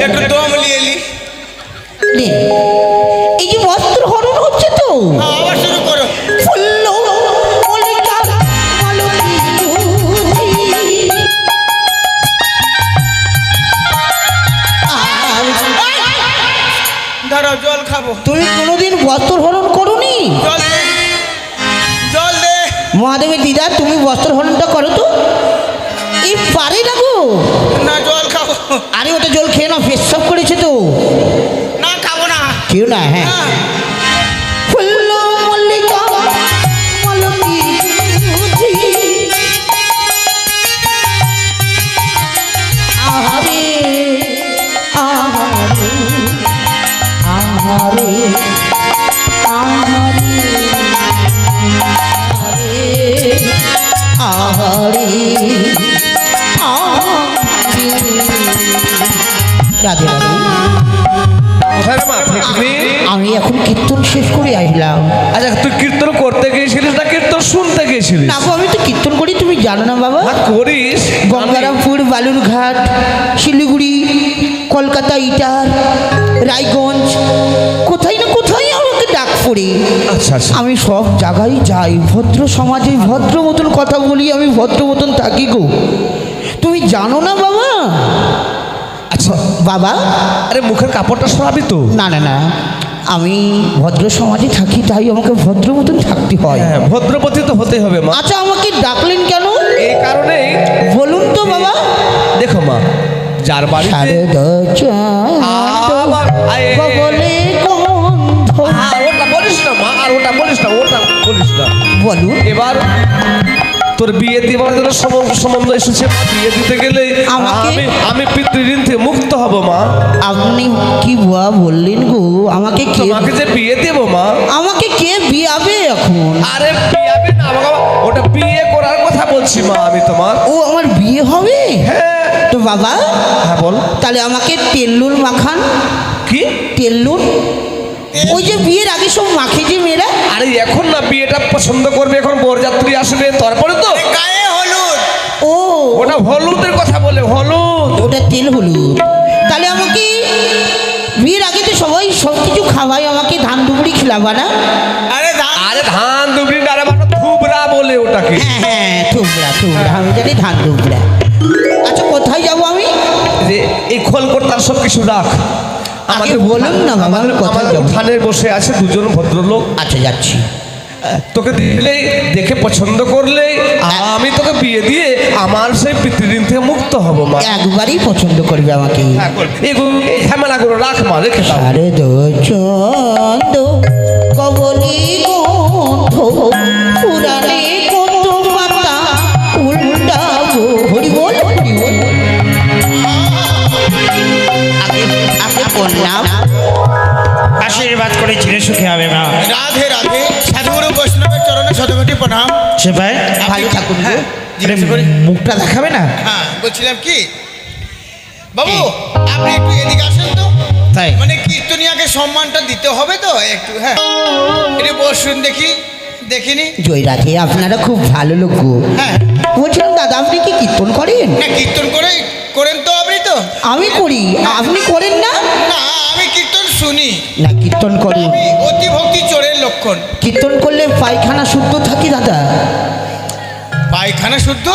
একটু দম নিয়ে নি। এই যে বস্ত্র হরণ হচ্ছে তো, আবার শুরু করো। ফুল্ল মল্লিকা মালতী দুধি। দাঁড়াও, জল খাবো। তুমি কোনোদিন বস্ত্র হরণ করোনি? জল দে, জল দে। মহাদেবের দিদা, তুমি বস্ত্র হরণটা করো তো। এই পারে না গো। না, জল খাবো। আরে ওটা জল খেয়ে না, পেশাব করেছে তো। না, খাবো না। কেউ না। হ্যাঁ, ফুল্ল মল্লিকা মালতী দুধি। আহারে আহারে আহারে আহারে আহারে আহারে। রাধে রাধে। আমি এখন কীর্তন শেষ করে আসলাম। আচ্ছা, তুই কীর্তন করতে গিয়েছিলিস না কীর্তন শুনতে গিয়েছিলিস? না গো, আমি তো কীর্তন করি, তুমি জানো না বাবা? করিস। গঙ্গারামপুর, বালুরঘাট, শিলিগুড়ি, কলকাতা, ইটার, রায়গঞ্জ, কোথায় না কোথায় আমাকে ডাক পড়ে। আচ্ছা আচ্ছা। আমি সব জায়গায় যাই, ভদ্র সমাজে ভদ্র মতন কথা বলি, আমি ভদ্র মতন থাকি গো। তুমি জানো না বাবা? আচ্ছা বাবা, আরে মুখের কাপড়টা সরাবি তো। না না না, আমি ভদ্র সমাজে থাকি, তাই আমাকে ভদ্র মতন থাকতে হয়। হ্যাঁ, ভদ্রপতি তো হতেই হবে মা। আচ্ছা, আমাকে ডাকলেন কেন এই কারণেই বলুন তো বাবা। দেখো মা, যার বাড়িতে বলে গন্ধ। ওটা বলিস না মা, আর ওটা বলিস না, ওটা বলিস না। বলুন। এবার তোর বিয়ে দেওয়ার জন্য সম্বন্ধ এসেছে। বিয়ে দিতে গেলে আমি পিতৃঋণ থেকে মুক্ত হব মা। আপনি কি বুয়া বললেন গো? আমাকে কে, তোমাকে যে বিয়ে দেবো মা। আমাকে কে বিয়াবে এখন? আরে বিয়াবে না বাবা, ওটা বিয়ে করার কথা বলছি মা আমি তোমার। ও, আমার বিয়ে হবে? হ্যাঁ। তো বাবা, হ্যাঁ বল। তাহলে আমাকে তেলুন মাখান। কি তেলুন? ওই যে বিয়ের আগে সব মাখে যে মেয়েরা। আরে এখন না, বিয়েটা পছন্দ করবে, এখন বরযাত্রী আসবে, তারপরে তো গায়ে হলুদ। ও, ওটা হলুদের কথা বলে, হলুদ। ওটা তেল হলুদ। তাহলে আমাকে বিয়ের আগে তো সবাই সব কিছু খাওয়াই, আমাকে ধান দুবড়ি খিলাবা না? আরে ধান, আরে ধান দুবড়ি না রে বাবা, থুবড়া বলে ওটাকে। হ্যাঁ হ্যাঁ, থুবড়া থুবড়া, আমি জানি ধান দুবড়া। আচ্ছা, কোথায় যাবো আমি? যে এই খোল করতার সব কিছু রাখ। আমাকে বলুন না বাবা, আমি কোথায় যাবো? ওখানে বসে আছে দুজন ভদ্রলোক। আচ্ছা, যাচ্ছি। তোকে দিলেই, দেখে পছন্দ করলে আমি তোকে বিয়ে দিয়ে আমার সেই পিতৃঋণ থেকে মুক্ত হব মা। একবারই পছন্দ করবে আমাকে। এগুলো এই ঝামেলাগুলো রাখ মা, রেখে দাও। সারে দোচন্দ কবলি গন্ধ পুরাণে কত পাতা উল্টাবো। হরি বল, হরি বল। আগে বললাম আশীর্বাদ করে চিরে সুখে হবে মা। রাধে রাধে। সাধুগুরু বৈষ্ণবের চরণে শতকোটি প্রণাম। সে ভাই ভালো থাকুন গো। হ্যাঁ, জিজ্ঞেস করি। মুখটা দেখাবে না? হ্যাঁ, বলছিলাম কি বাবু, আপনি একটু এদিকে আসেন তো। তাই? মানে কীর্তনিয়াকে সম্মানটা দিতে হবে তো একটু। হ্যাঁ, একটু বসুন দেখি, দেখিনি। জয় রাধে, আপনারা খুব ভালো লোক গো। হ্যাঁ, বলছিলাম দাদা, আপনি কি কীর্তন করেন? না কীর্তন করেন তো আপনি তো। আমি করি, আপনি করেন না? না, আমি কীর্তন শুনি। না, কীর্তন করি। আমি অতি ভক্তি চোরের লক্ষণ। কীর্তন করলে পায়খানা শুদ্ধ থাকি দাদা। পায়খানা শুদ্ধ?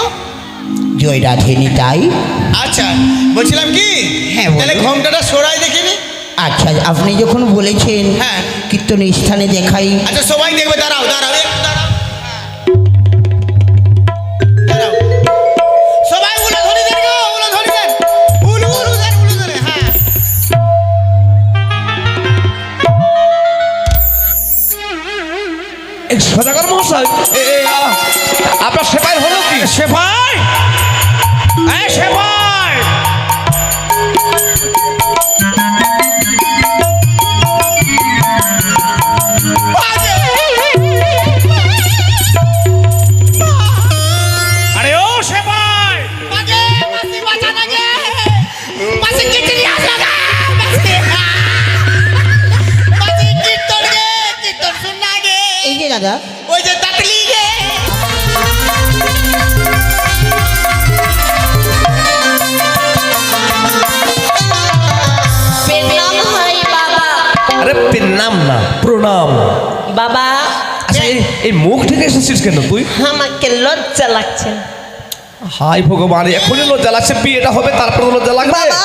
জয় রাধে নিতাই। আচ্ছা, বলছিলাম কি, হ্যাঁ, বলুন। তাহলে ঘোমটাটা সরাই দেখিনি। আচ্ছা, আপনি যখন বলেছেন হ্যাঁ। কীর্তনের স্থানে দেখাই। আচ্ছা, সবাই দেখবে। দাঁড়াও দাঁড়াও, একটু দাঁড়াও। দাঁড়াও। সবাই উলো ধরে দেন গো, উলো ধরে দেন। উলু উলু দেন, উলু ধরে। হ্যাঁ, এই সদাগর মহাশয়, আপনার সেবাই হলো কি? সে ভাই, সে ভাই, আরে ও সে ভাই, মাগে মাসি বাঁচা লাগে। মাসি কিচড়ি আসা না। মাসি কীর্তন গে, কীর্তন শুননা গে। এই যে দাদা, ওই যে তাতলি গে। আরে প্রণাম না, প্রণাম। বাবা আচ্ছা এই মুখ থেকে এসেছিস কেন তুই? আমাকে লজ্জা লাগছে। হাই ভগবান, এখনই লজ্জা লাগছে, বিয়েটা হবে তারপর লজ্জা লাগবে? বাবা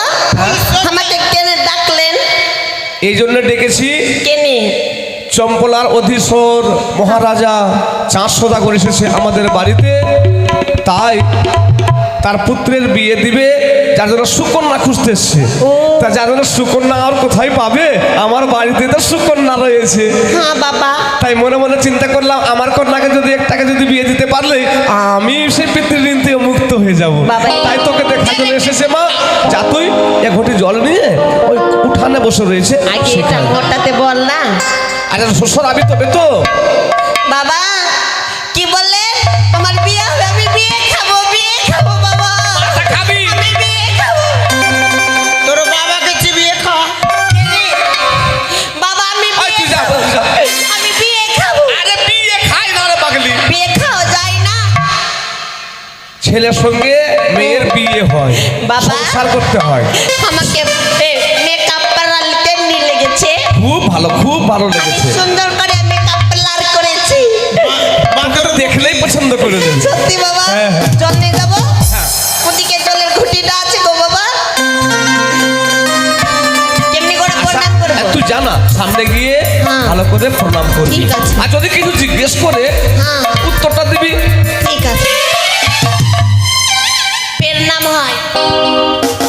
আমাকে কেন ডাকলেন? এই জন্য ডেকেছি, কেনে? চম্পলার অধীশ্বর মহারাজা চাঁদ সদাগর এসেছে আমাদের বাড়িতে, তাই তার পুত্রের বিয়ে দিবে, যার জন্য সুকন্যা খুঁজতে এসছে। তা যার জন্য সুকন্যা আর কোথায় পাবে, আমার বাড়িতে তো সুকন্যা রয়েছে। হ্যাঁ বাবা। তাই মনে মনে চিন্তা করলাম আমার কন্যাকে যদি একটাকে যদি বিয়ে দিতে পারলে আমি সেই পিতৃঋণ থেকে মুক্ত হয়ে যাব। বাবা। তাই তোকে দেখা চলে এসেছে মা, যা তুই এক ঘটি জল নিয়ে ওই উঠানে বসে রয়েছে আগে এটা মোটাতে বল না। আরে শ্বশুর আমি তবে তো। বাবা কি বললে? তোমার বিয়ে হবে, আমি বিয়ে খাবো, বিয়ে খাবো বাবা। খাবি? আমি বিয়ে খাবো। তোর বাবাকে চিবিয়ে খা। বাবা আমি তুই বিয়ে যা, খাবো। তুই যা। আমি বিয়ে খাবো। আরে বিয়ে খাই না রে পাগলি। বিয়ে খাওয়া যায় না ছেলের সঙ্গে মেয়ের বিয়ে হয়, বাবা। সংসার করতে হয়। আমাকে মেকআপ পার্লার কেমনি লেগেছে? খুব ভালো, খুব ভালো লেগেছে। সুন্দর করে মেকআপ পার্লার করেছি। তোকে তো দেখলেই পছন্দ করে দেবে। সত্যি বাবা? হ্যাঁ, হ্যাঁ। জল নিয়ে যাবো? ওদিকে জলের ঘুটিটা আছে গো বাবা। কেমনি করে প্রণাম করবো? তুই জানা সামনে গিয়ে হ্যাঁ। ভালো করে প্রণাম করবি, ঠিক আছে। আর যদি কিছু জিজ্ঞেস করে হ্যাঁ। উত্তরটা দিবি। ঠিক আছে। প্রণাম হয়।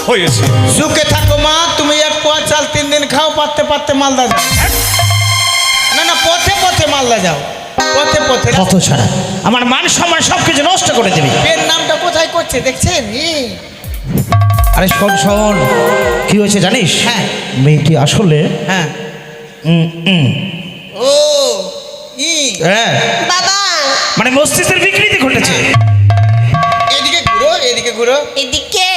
হয়েছে। সুখে থাকো মা, তুমি এক পোয়া চাল 3 দিন খাও, পাতে পাতে মালদা যাও। না না, পথে পথে মালদা যাও, পথে পথে। কত ছাড়া আমার মান সম্মান সবকিছু নষ্ট করে দিবি। এর নামটা কোথায় করছে দেখছেন? আরে শোন শোন, কি হয়েছে জানিস? হ্যাঁ। মেয়েটি আসলে হ্যাঁ। ও ই হ্যাঁ, বাবা মানে মস্তিষ্কের বিকৃতি ঘটেছে। এদিকে ঘুরো, এদিকে ঘুরো। এদিকে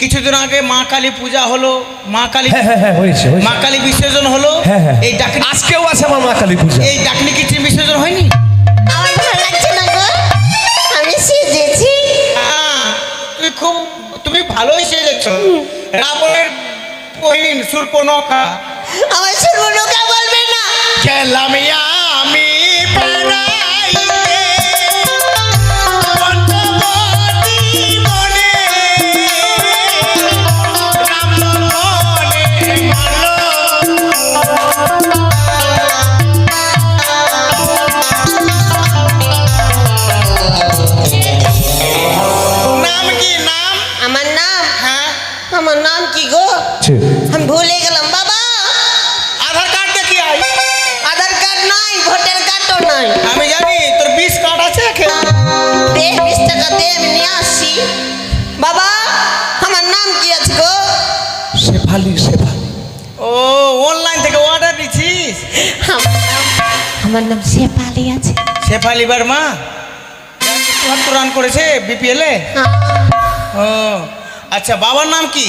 কিছুদিন আগে মা কালী পূজা হলো, মা কালী হ্যাঁ হয়েছে, মা কালী বিসর্জন হলো। হ্যাঁ, হ্যাঁ। এই ডাকনি, আজকেও আছে আমার মা কালী পূজা। এই ডাকনি কি বিসর্জন হয়নি? আমার ভালো লাগছে না গো, আমি সেজেছি। তুমি ভালোই সেজেছ। রাবণের বহিন শূর্পণখা। আমার সর্বনকা বলবে না। গেলাম আমি বেড়াইতে পঞ্চবটী বনে, রাম বনে গেল। নাম কি নাম? আমার নাম? হ্যাঁ, আমার নাম কি গো? আমি ভুলে গেলাম বাবা। আধার কার্ড দেখি আই। আধার কার্ড নাই, ভোটার কার্ডও নাই। আমি জানি তোর 20 কার্ড আছে। দে 20 টাকা দে, আমি নিয়ে আসছি। বাবা আমার নাম কি আছে গো? শেফালি, শেফালি। ও অনলাইন থেকে অর্ডার দিছিস? আমার নাম শেফালি আছে। শেফালি বর্মা 74 রান করেছে বিপিএল এ। হ্যাঁ। ও আচ্ছা, বাবার নাম কি?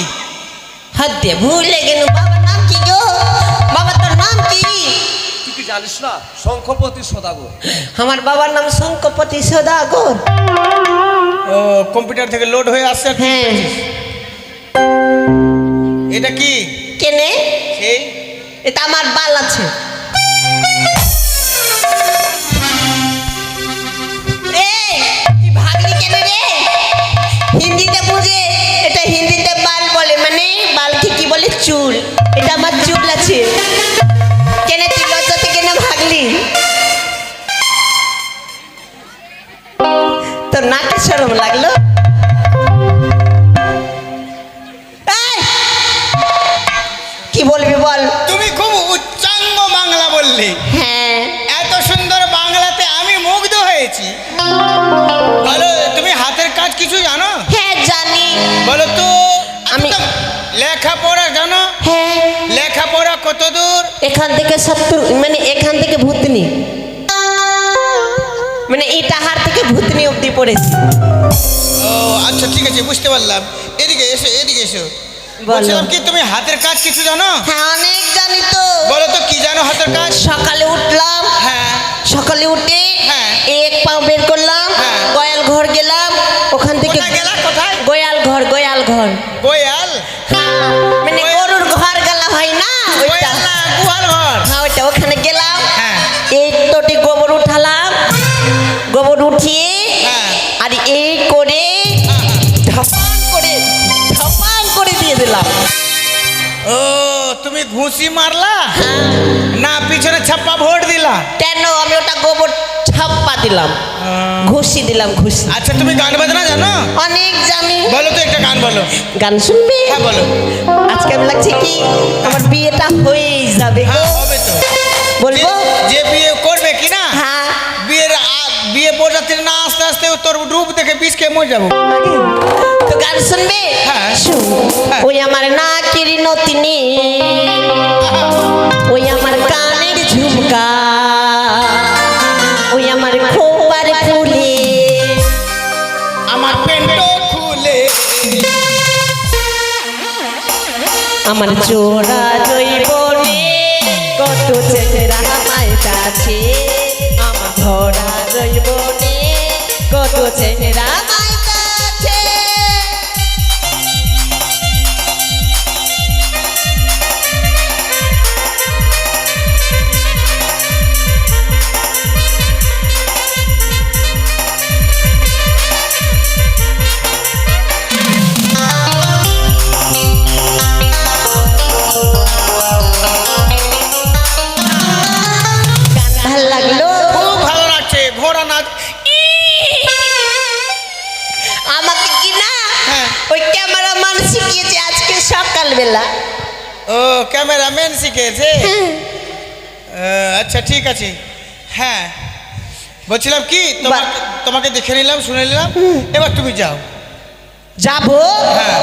হদ্দে ভুলে গেল। বাবার নাম কি গো? বাবা তোর নাম কি? তুই কি জানিস না? শঙ্খপতি সদাগর। আমার বাবার নাম শঙ্কপতি সদাগর। ও কম্পিউটার থেকে লোড হয়ে আসছে। হ্যাঁ। এটা কি? কেনে? সেই এটা আমার বাল আছে। এই, তুই ভাগলি কেন রে? হিন্দিতে বুঝে, এটা হিন্দিতে বাল বলে, মানে বালকে কি বলে? চুল। এটা আমার চুল আছে। কেন তুই লজ্জাতে কেন ভাগলি? তোর নাকে শরম লাগলো? এই, কি বলবি বল? তুমি খুব উচ্চাঙ্গ বাংলা বললে। হ্যাঁ। এত সুন্দর বাংলাতে আমি মুগ্ধ হয়েছি। বলো, তুমি হাতের কাজ কিছু জানো? হ্যাঁ জানি। বলো তো। আমি- লেখাপড়া জানো? হ্যাঁ, লেখাপড়া কত দূর? এখান থেকে 70, মানে এখান থেকে ভূতনি, মানে ইটাহার থেকে ভূতনি অব্দি পড়েছি। ও আচ্ছা, ঠিক আছে, বুঝতে পারলাম। এদিকে এসো, এদিকে এসো। বলো। বলছিলাম কি, তুমি হাতের কাজ কিছু জানো? হ্যাঁ অনেক জানি তো। বলো তো কি জানো হাতের কাজ? সকালে উঠলাম, হ্যাঁ। সকালে উঠে হ্যাঁ। এক পাও বের করলাম, হ্যাঁ। গোয়াল ঘর গেলাম, ওখান থেকে কোথায় গেলা? কোথায়? গোয়াল ঘর, গোয়াল ঘর। গোয়াল? মানে গরুর ঘর গেলা হয় না ওইটা। গোয়াল না, উঠিয়ে হ্যাঁ। আর এই করে ধাপান করে দিয়ে দিলাম। ও তুমি ঘুষি মারলা না পিছনে ছাপ্পা ভোট দিলা? কেন আমি ওটা গোবর ছাপ্পা দিলাম, ঘুষি দিলাম, ঘুষি। আচ্ছা তুমি গান বাজনা জানো? অনেক জানি। বলো তো একটা গান বলো। গান শুনবি? হ্যাঁ বলো। আজকে আমি লাগছে কি আমার বিয়েটা হয়েই যাবে গো। হ্যাঁ হবে তো। বলবো? যে বিয়ে করবে কি না, হ্যাঁ। বিয়ে বরযাত্রী না আস্তে আস্তে তোর রূপ দেখে বিষ খেয়ে মরে যাবো। তো গান শুনবে? হ্যাঁ। শুন। ওই আমার না কিরি নতিনী, ওই আমার কানের ঝুমকা, ওই আমার খোপার ফুলে, আমার পেন্টো খুলে, আমার চোরা জৈবনে কত চেহারা মায়ের কাছে, আমার ভরা জৈবনে কত চেহারা মায়ের কাছে। ভাল লাগলো? খুব ভালো লাগছে। ঘোড়া নাচ। আমাকে কি না হ্যাঁ। ওই ক্যামেরাম্যান শিখিয়েছে আজকে সকালবেলা। ও ক্যামেরাম্যান শিখেছে? আচ্ছা ঠিক আছে। হ্যাঁ বলছিলাম কি তোমাকে দেখে নিলাম, শুনে নিলাম, এবার তুমি যাও। যাবো? হ্যাঁ।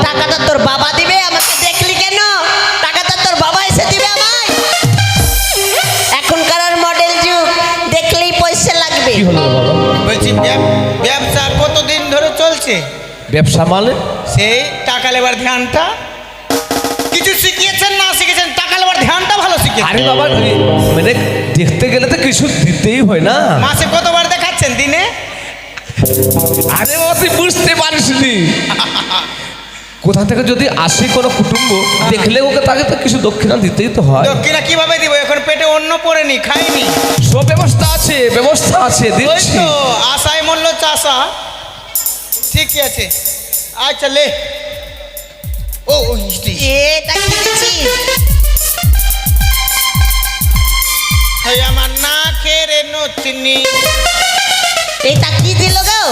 টাকাটা তোর বাবা দিবে, আমাকে দেখলি কেন? টাকাটা তোর বাবা এসে দিবে আমায়। এখনকার আর মডেল যুগ, দেখলেই পয়সা লাগবে। কি হলো রে বাবা? বলছি ব্যবসা কতদিন ধরে চলছে? ব্যবসা মানে? সেই টাকা লেবার ধ্যানটা কিছু শিখিয়েছেন না শিখেছেন? টাকা লেবার ধ্যানটা ভালো শিখিয়েছেন। আরে বাবা মানে দেখতে গেলে তো কিছু দিতেই হয় না। মাসে কতবার দেখাচ্ছেন দিনে? আরে বাবা তুই বুঝতে পারিসনি। কোথা থেকে যদি আসে কোনো কুটুম্ব দেখলে ওকে তাকে তো কিছু দক্ষিণা দিতেই তো হয়। দক্ষিণা কিভাবে দিব? এখন পেটে অন্ন পড়েনি, খাইনি। সব ব্যবস্থা আছে, ব্যবস্থা আছে, ওই দিচ্ছি। তো আশায় মূল্য চাষা। ঠিকই আছে। আচ্ছা লে। ও হিস্ট্রি এটা কি দিছিস? আমার না খেরে নচিনি। এটা কি দিল গো?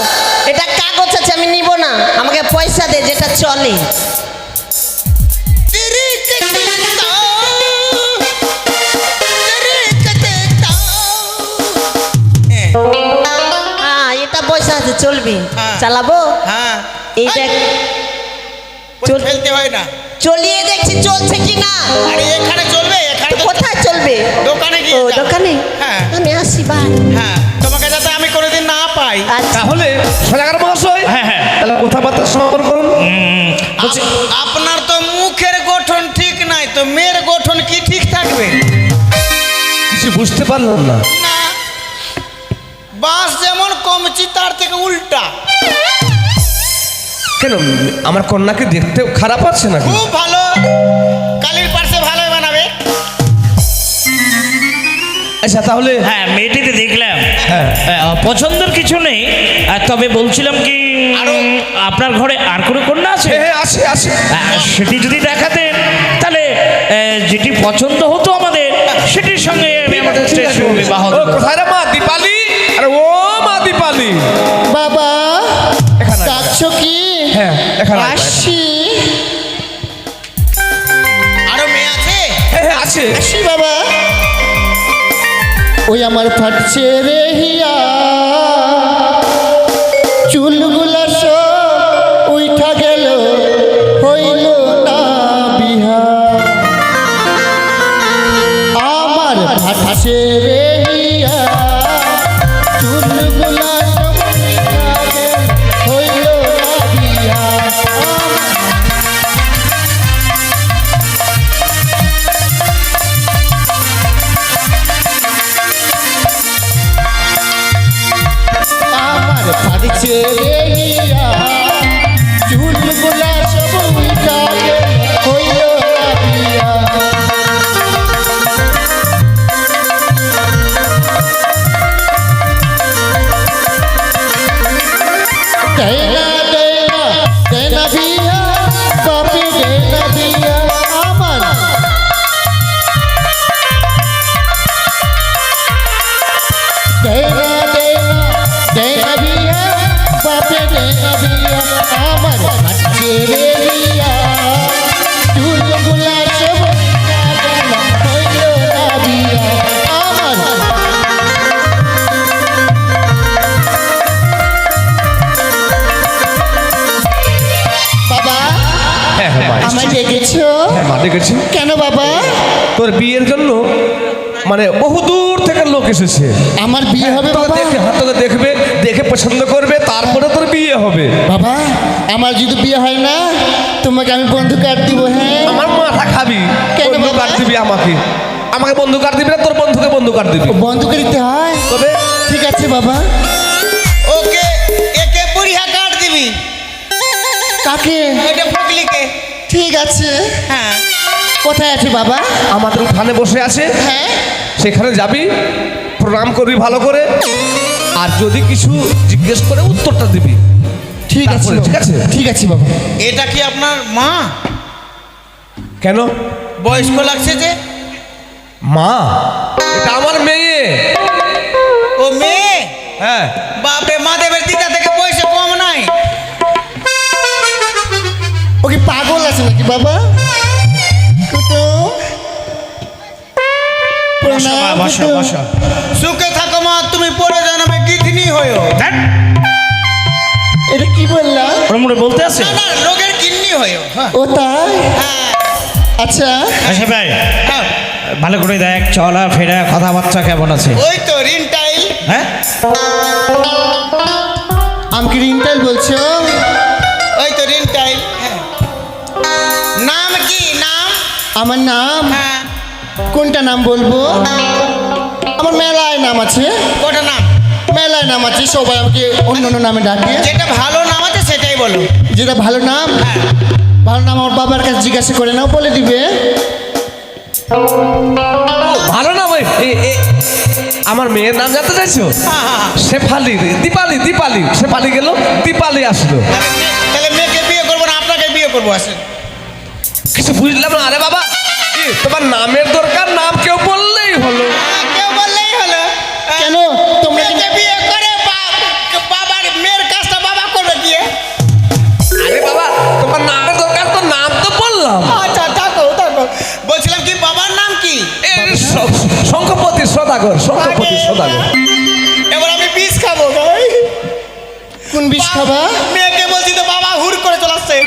এটা কাগজ আছে, আমি নিব না, আমাকে পয়সা দে যেটা চলে। হ্যাঁ এটা পয়সা আছে, চলবে। হ্যাঁ। চালাবো? হ্যাঁ এই দেখ চল ফেলতে হয় না। চলিয়ে দেখছি চলছে কি না। আরে এখানে চলবে, এখানে তো তো কোথায় চলবে? দোকানে গিয়ে ও যাও। দোকানে? হ্যাঁ আমি আসি বাই। হ্যাঁ তোমাকে যাতে আমি কোনোদিন না পাই। আচ্ছা তাহলে সজাগার মহাশয়, হ্যাঁ, হ্যাঁ। তাহলে কথাবার্তা সমাপন করুন। আপনার তো মুখের গঠন ঠিক নাই, তো মেয়ের গঠন কি ঠিক থাকবে? কিছু বুঝতে পারলাম না। না বাস যেমন কমছি তার থেকে উল্টা। কেন আমার কন্যাকে দেখতে খারাপ আছে নাকি? খুব ভালো, কালির পার্শ্বে ভালো বানাবে। আচ্ছা তাহলে হ্যাঁ মেয়েটিতে দেখলাম হ্যাঁ। পছন্দের কিছু নেই, তবে বলছিলাম কি আপনার ঘরে আর কোনো কন্যা আছে? হ্যাঁ আছে আছে। সেটি যদি দেখাতেন তাহলে যেটি পছন্দ হতো আমাদের সেটির সঙ্গে আমি আমাদের শ্রেষ্ঠ বিবাহ ও কোথায় রে মা দীপালি? আরে ও মা দীপালি, বাবা এখানে আয়। ডাকছো কি? হ্যাঁ এখানে আয়। আসি আরো মেয়ে আছে? হ্যাঁ হ্যাঁ আছে। আসি বাবা। ওই আমার ফাটছে রে হিয়া, চুলগুলা সব উঠা গেল, হইল না বিহা। আমার ফাটছে রে হিয়া, চুলগুলা সব উঠা গেল, হইল না বিহা। আমার ফাটছে রে হিয়া, চুলগুলা সব উঠা গেল, হইল না বিহা। মানে বহু দূর থেকে লোক এসেছে। আমার বিয়ে হবে তোকে বাবা? দেখে তোকে দেখবে, দেখে পছন্দ করবে, তারপরে তোর বিয়ে হবে। বাবা আমার যদি বিয়ে হয় না তোমাকে আমি বন্ধু কার্ড দিব। হ্যাঁ আমার মাথা খাবি, কেন বন্ধু বাবা? কার্ড দিবি আমাকে? আমাকে বন্ধু কার্ড দিবি না, তোর বন্ধুকে বন্ধু কার্ড দিবি। বন্ধু করে দিতে হয়? তবে ঠিক আছে বাবা। ওকে একে বুড়িয়া কাট দিবি, কাকে? ওইটা ফকলিকে। ঠিক আছে। হ্যাঁ কোথায় আছে বাবা? আমাদের উঠানে বসে আছে, হ্যাঁ সেখানে যাবি, প্রণাম করবি ভালো করে, আর যদি কিছু জিজ্ঞেস করে উত্তরটা দিবি। ঠিক আছে তারপরে, ঠিক আছে? ঠিক আছে বাবা। এটা কি আপনার মা? কেন বয়স্ক লাগছে যে। মা? এটা আমার মেয়ে। ও মেয়ে? হ্যাঁ। বাপরে, মাদেবের দিদা থেকে পয়সা কম নাই। ও কি পাগল আছে নাকি বাবা? কুটুম, বসো মা, প্রণাম বসো কুটুম। বসো। সুখে থাকো মা, তুমি পরে জন্মে গিধনি হয়েও। ধ্যাৎ, এটা কি বললাম? ওর মুখে বলতে আছে? না না, লোকের কিন্নি হয়েও। হ্যাঁ ও তাই? হ্যাঁ আচ্ছা আসে ভাই, হ্যাঁ। ভালো করে দেখ চলা ফেরা কথাবার্তা কেমন আছে। ওই তো রিনটাইল। হ্যাঁ আমাকে রিন্টাল বলছো? ওই তো রিনটাইল। হ্যাঁ। নাম কি? নাম? আমার নাম? হ্যাঁ। কোনটা নাম বলবো? আমার মেলায় নাম আছে। কটা নাম? মেলায় নাম আছে, সবাই আমাকে অন্য অন্য নামে ডাকে। যেটা ভালো নাম আছে সেটাই বলো। যেটা ভালো নাম, হ্যাঁ। ভালো নাম আমার বাবার কাছে জিজ্ঞাসা করে নাও, বলে দিবে। ভালো না ভাই, আমার মেয়ের নাম জানতে চাইছো? হ্যাঁ, হ্যাঁ। শেফালি, দীপালি, দীপালি। শেফালি গেল, দীপালি আসলো। তাহলে মেয়েকে বিয়ে করবো না আপনাকে বিয়ে করবো? আসেন। কিছু বুঝলাম না। আরে বাবা, কি তোমার নামের দরকার? নাম কেউ বললেই হলো। কেউ বললেই হলো। কেন তোমরা কি- মেয়েকে বিয়ে করে বাবার মেয়ের কাজটা বাবা করবে গিয়ে। আরে বাবা, তোমার নামের দরকার, তো নাম তো বললাম। আচ্ছা থাকো থাকো। বলছিলাম কি বাবার নাম কি? শঙ্খপতি সদাগর, শঙ্খপতি সদাগর। এবার আমি বিষ খাবো ভাই। কোন বিষ খাবা? মেয়েকে বলছি তো বাবা হুর করে চলে আসছে।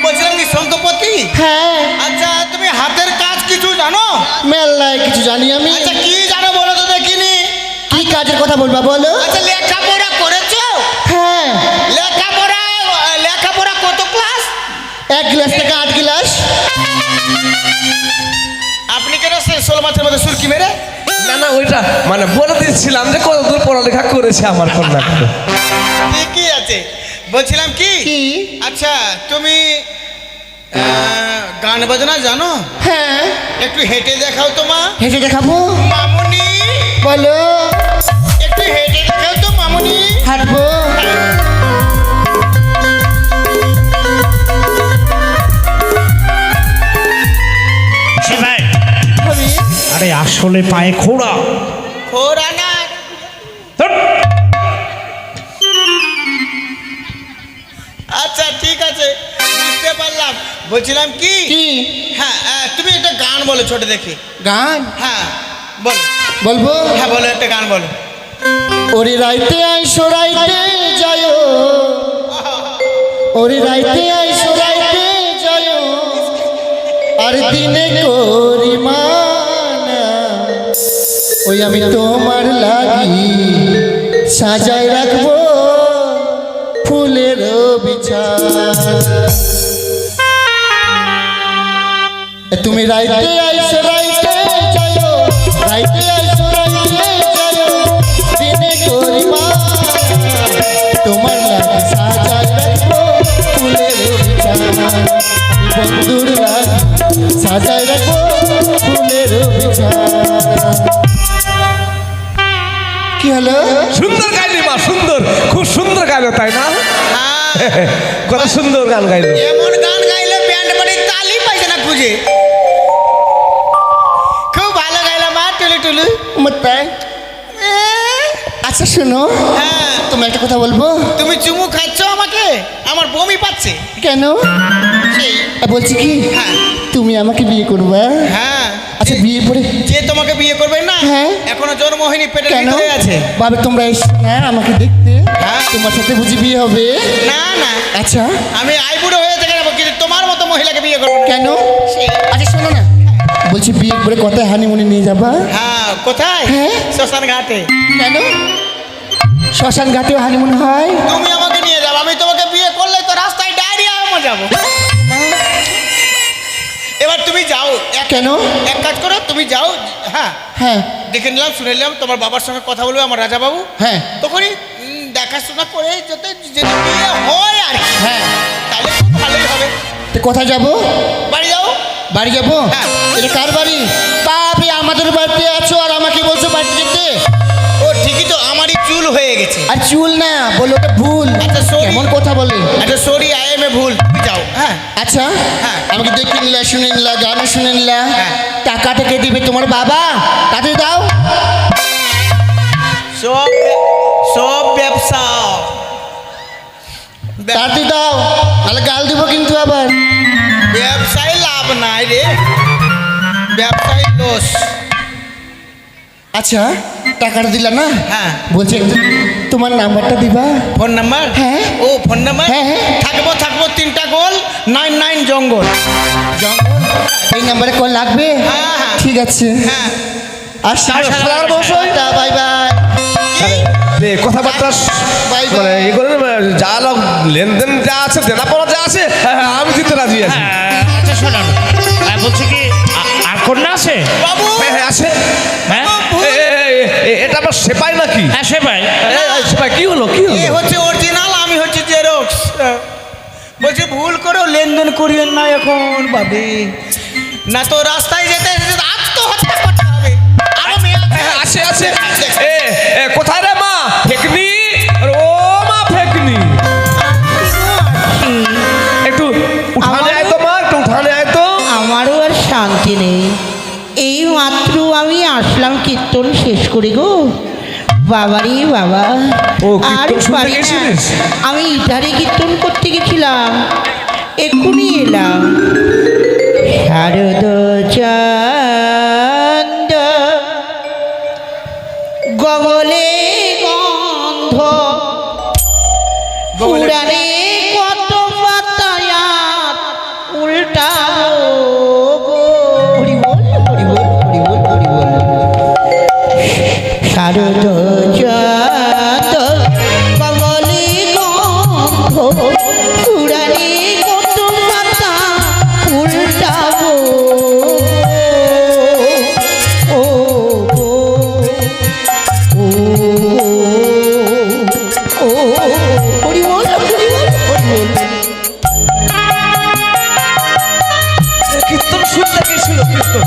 বলছিলাম কি শঙ্কপতি? হ্যাঁ আচ্ছা তুমি হাতের কাজ কিছু জানো? মেলায় কিছু জানি আমি। আচ্ছা কি জানো বলো তো দেখিনি। কি কাজের কথা বলবা বলো? আচ্ছা লেখাপড়া করেছো? হ্যাঁ, লেখাপড়া কত ক্লাস? 1 গ্লাস থেকে 8 গ্লাস। আপনি কেন 16 মাসের মধ্যে সুরকি মেরে? না না, ওইটা মানে বলে দিচ্ছিলাম যে কতদূর পড়ালেখা করেছে আমার কন্যা। ঠিকই আছে। বলছিলাম কি কি? আচ্ছা তুমি গান বাজনা জানো? হ্যাঁ, একটু হেঁটে দেখাও তো মা। হেঁটে দেখাবো? মামুনি বলো। একটু হেঁটে দেখাও তো মামুনি। হাঁটবো? আসে ভাই, আমি আরে আসলে পায়ে খোড়া। খোরা না। ধ্যাৎ, আচ্ছা ঠিক আছে, বুঝতে পারলাম। বলছিলাম কি কি হ্যাঁ তুমি একটা গান বলো ছোট দেখি। গান হ্যাঁ বলো। বলবো? হ্যাঁ বলো, একটা গান বলো। ওরে রাইতে আইসো রাইতে যায়, ওরে রাইতে আইসো রাইতে যায়, আর দিনে করি মানা, ওই আমি তোমার লাগি সাজায় রাখবো ফুলের বিছানা। তুমি রাইতে আইসো রাইতে যায়, রাইতে আইসো রাইতে যায়, দিনে করি মানা, তোমার লাগি সাজায় রাখবো ফুলের বিছানা। আমি বন্ধুর লাগি সাজায় রাখবো ফুলের বিছানা। কি হলো? সুন্দর গাইলি মা, সুন্দর, খুব সুন্দর গাইলো, তাই না? হ্যাঁ কত সুন্দর গান গাইলো। এমন গান গাইলে ব্যান্ড পার্টি তালি পাইছে না খুঁজে। খুব ভালো গাইলা মা, টুলু টুলু। তাই? আচ্ছা শোনো, হ্যাঁ তুমি একটা কথা বলবো? তুমি চুমু খাচ্ছ আমাকে, আমার বমি পাচ্ছে। কেন? সেই বলছি কি, হ্যাঁ তুমি আমাকে বিয়ে করবা? হ্যাঁ। আচ্ছা বিয়ে পরে যে তোমাকে বিয়ে করবে না, হ্যাঁ। এখনো জন্ম হয়নি, পেটের কেন? ভিতরে আছে। বাবে তোমরা এসো না আমাকে দেখতে, হ্যাঁ। তোমার সাথে বুঝি বিয়ে হবে? না না, আচ্ছা আমি আইবুড়ো হয়ে থেকে যাবো, কিন্তু তোমার মতো মহিলাকে বিয়ে করবো না। কেন? সেই। আচ্ছা শোনো না, বলছি বিয়ে করে কোথায় হানিমুনে নিয়ে যাবা? হ্যাঁ কোথায়? হ্যাঁ। শ্মশান ঘাটে। কেন শ্মশান ঘাটেও হানিমুন হয়? তুমি আমাকে নিয়ে যাবো, আমি তোমাকে বিয়ে করলে তো রাস্তায় ডায়রিয়া আমি যাবো। এবার তুমি যাও। কেন? এক কাজ করো, তুমি যাও। হ্যাঁ হ্যাঁ দেখে নিলাম, শুনে নিলাম, তোমার বাবার সঙ্গে কথা বলবে আমার রাজা বাবু। হ্যাঁ তখনই দেখাশোনা করে যদি যদি বিয়ে হয় আর কি, হ্যাঁ তাহলে খুব ভালোই হবে। তো কোথায় যাবো? বাড়ি যাও। বাড়ি যাবো? হ্যাঁ। এটা কার বাড়ি? তা আপনি আমাদের বাড়িতে আছো আর আমাকে বলছো বাড়িতে যেতে? ও ঠিকই তো, আমারই চুল হয়ে গেছে। আর চুল না বলো, ওটা ভুল। আচ্ছা, sorry। কেমন কথা বলে? আচ্ছা সরি, আই এম এ ভুল। তুমি যাও। হ্যাঁ আচ্ছা হ্যাঁ। আমাকে দেখে নিলা, শুনে নিলা, গানও শুনে নিলা, হ্যাঁ। টাকাটা কে দিবে? তোমার বাবা। তাতে দাও। সব সব ব্যবসা তাতে দাও, নাহলে গাল দিব কিন্তু আবার। ব্যবসায় লাভ নাই রে, ব্যবসায় লস। আচ্ছা টাকাটা দিলা না? হ্যাঁ। বলছি একটু তোমার নাম্বারটা দিবা? Phone number? হ্যাঁ। ও ফোন নাম্বার? হ্যাঁ, হ্যাঁ। থাকবো থাকবো 3টা গোল 99 জঙ্গল। জঙ্গল? এই নাম্বারে কল লাগবে? হ্যাঁ, হ্যাঁ। ঠিক আছে। হ্যাঁ। আর সালার মশাই বাই বাই। কথাবার্তা বাই বাই। মানে এ করে যা লেনদেন যা আছে, দেনা পাওয়া যা আছে, আমি দিতে রাজি আছি। আচ্ছা শোনান, বলছি কি আর কন্যা আছে? বাবু হ্যাঁ আছে। হ্যাঁ এটা আমার সেপাই নাকি? হ্যাঁ সে ভাই। সেপাই কি হলো কি এ হলো? হচ্ছে অরিজিনাল, আমি হচ্ছে জেরক্স। বলছি ভুল করে লেনদেন করিয়েন না এখন ভাবি, না তো রাস্তায় যেতে যেতে আত্মহত্যা করতে হবে। আরো মেয়ে আছে। আছে আছে। কোথায় রে মা ফেকনি? ও মা ফেকনি, একটু উঠানে আয় তো মা, একটু উঠানে আয় তো। আমারও আর শান্তি নেই। এই মাত্র আমি আসলাম কীর্তন শেষ করে গো। বাবারে বাবা, ও, কীর্তন আর শুনতে পারি না। গেছিলিস? আমি ইটারে কীর্তন করতে গেছিলাম, এক্ষুনি এলাম। শারদ চাঁদ গগলে গন্ধ পুরাণে কত পাতায়াত উল্টাবো গো। হরি বল হরি বল হরি বল হরি বল। শারদ চাঁদ গগলে গন্ধ পুরাণে কত পাতা উল্টাবো ও গো। ও ও হরি বল হরি বল হরি বল। কীর্তন শুনতে গেছিল কীর্তন।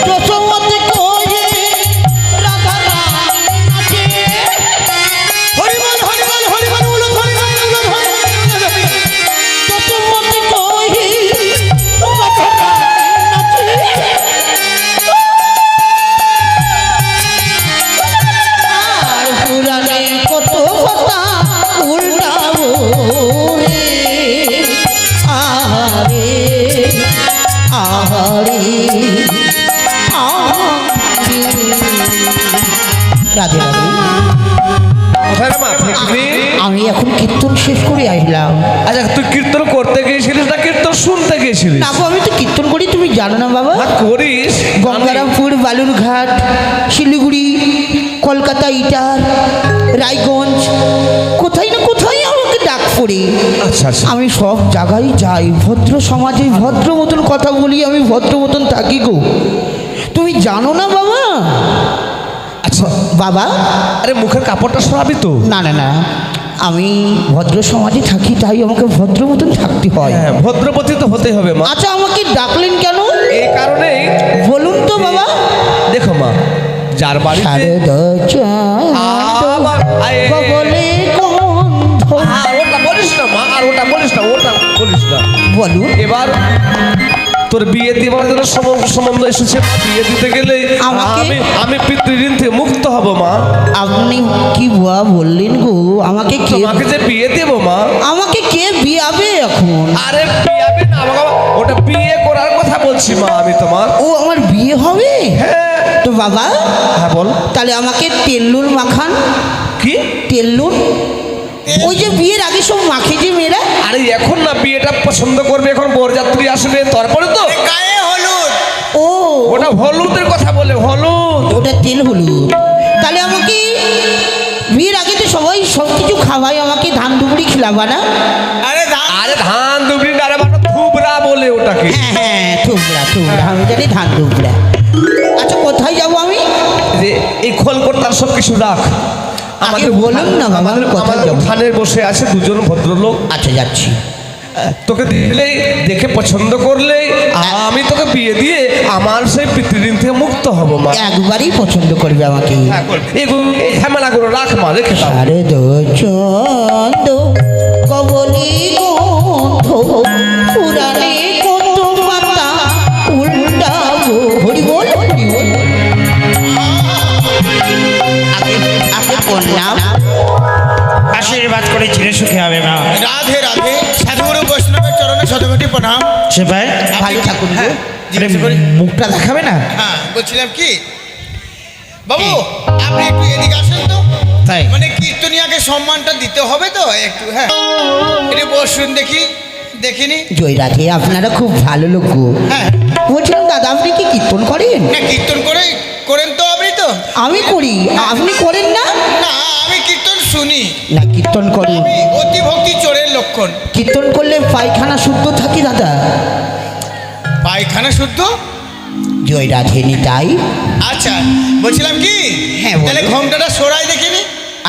যশোমতি কয়ে রাধা রাম নাচে। হরি বল হরি বল হরি বল উলু হরি বল উলু হরি বল। যশোমতি কয়ে রাধা রাম নাচে। আর পুরাণে কত কথা উল্টাবো রে। আহারে আহারে রাধে রাধে। কোথায় রে মা ফেকনি? আমি এখন কীর্তন শেষ করে আসলাম। আচ্ছা তুই কীর্তন করতে গিয়েছিলিস না কীর্তন শুনতে গিয়েছিলিস? না গো, আমি তো কীর্তন করি, তুমি জানো না বাবা। হ্যাঁ, করিস। গঙ্গারামপুর, বালুরঘাট, শিলিগুড়ি, কলকাতা, ইটার, রায়গঞ্জ, কোথায় না কোথায় আমাকে ডাক পড়ে। আচ্ছা আচ্ছা। আমি সব জায়গায় যাই, ভদ্র সমাজে ভদ্র মতন কথা বলি, আমি ভদ্র মতন থাকি গো। তুমি জানো না বাবা। আচ্ছা বাবা আরে মুখের কাপড়টা সরাবি তো। না না না, আমি ভদ্র সমাজে থাকি, তাই আমাকে ভদ্র মতন থাকতে হয়। হ্যাঁ ভদ্রপতি তো হতেই হবে মা। আচ্ছা আমাকে ডাকলেন কেন এই কারণেই বলুন তো বাবা। দেখো মা, যার বাড়িতে শারদ চাঁদ আবার আয়ে। গগলে গন্ধ। আর ওটা বলিস না মা, আর ওটা বলিস না, ওটা বলিস না। বলুন। এবার তোর বিয়ে দেওয়ার জন্য সম্বন্ধ এসেছে, বিয়ে দিতে গেলে আমাকে? আমি পিতৃঋণ থেকে মুক্ত হব মা। আপনি কি বুয়া বললেন গো? আমাকে কে তোমাকে যে বিয়ে দেবো মা। আমাকে কে বিয়াবে এখন? আরে বিয়াবে না আমাকে, ওটা বিয়ে করার কথা বলছি মা আমি তোমার। ও আমার বিয়ে হবে? হ্যাঁ। তো বাবা হ্যাঁ বল। তাহলে আমাকে তেল্লুর মাখান। কি? তেল্লুর ওই যে বিয়ের আগে সব মাখে যে মেয়েরা। আরে এখন না, বিয়েটা পছন্দ করবে, এখন বরযাত্রী আসবে তারপরে তো। গায়ে হলুদ। ও ওটা হলুদের কথা বলে, হলুদ। ওটা তেল হলুদ। তাহলে আমাকে বিয়ের আগে তো সবাই সব কিছু খাওয়াই, আমাকে ধান দুবড়ি খিলাবা না? আরে ধান। আরে ধান দুবড়ি না রে বাবা, থুবড়া বলে ওটাকে। হ্যাঁ হ্যাঁ থুবড়া থুবড়া, আমি জানি ধান দুবড়া। আচ্ছা কোথায় যাবো আমি? যে এই খোল করতার সব কিছু রাখ। আগে বলুন না বাবা, আমাদের কোথায় যাবো? উঠানে বসে আছে দুজন ভদ্রলোক। আচ্ছা যাচ্ছি। তোকে দেখলেই, দেখে পছন্দ করলেই আমি তোকে বিয়ে দিয়ে আমার সেই পৃথিবীর থেকে মুক্ত হব মা। একবারই পছন্দ করবে আমাকে। হ্যাঁ, কর। এগুলো এই ঝামেলাগুলো রাখ মা, রেখে দাও। আরে চন্দ কবলি গন্ধ পুরানে কত পাতা উল্টাবো। হরি বল হরি বল। আগে বললাম আশীর্বাদ করে চিরে সুখে হবে মা। রাধে রাধে। সাধুগুরু বৈষ্ণবের চরণে শতকোটি প্রণাম। সে ভাই ভালো থাকুন গো। হ্যাঁ, জিজ্ঞেস করি। মুখটা দেখাবে না? হ্যাঁ, বলছিলাম কি বাবু, আপনি একটু এদিকে আসেন তো। তাই? মানে কীর্তনিয়াকে সম্মানটা দিতে হবে তো একটু। হ্যাঁ, এটা বসুন দেখি, দেখিনি। জয় রাধে, আপনারা খুব ভালো লোক গো। হ্যাঁ, বলছিলাম দাদা আপনি কি কীর্তন করেন? না কীর্তন করেন তো আপনি তো। আমি করি, আপনি করেন না? না, আমি কীর্তন শুনি। না কীর্তন করি। আমি অতি ভক্তি চোরের লক্ষণ। কীর্তন করলে পায়খানা শুদ্ধ থাকি দাদা। পায়খানা শুদ্ধ। জয় রাধে নিতাই। আচ্ছা, বলছিলাম কি, হ্যাঁ, বলুন। তাহলে ঘোমটাটা সরাই দেখিনি।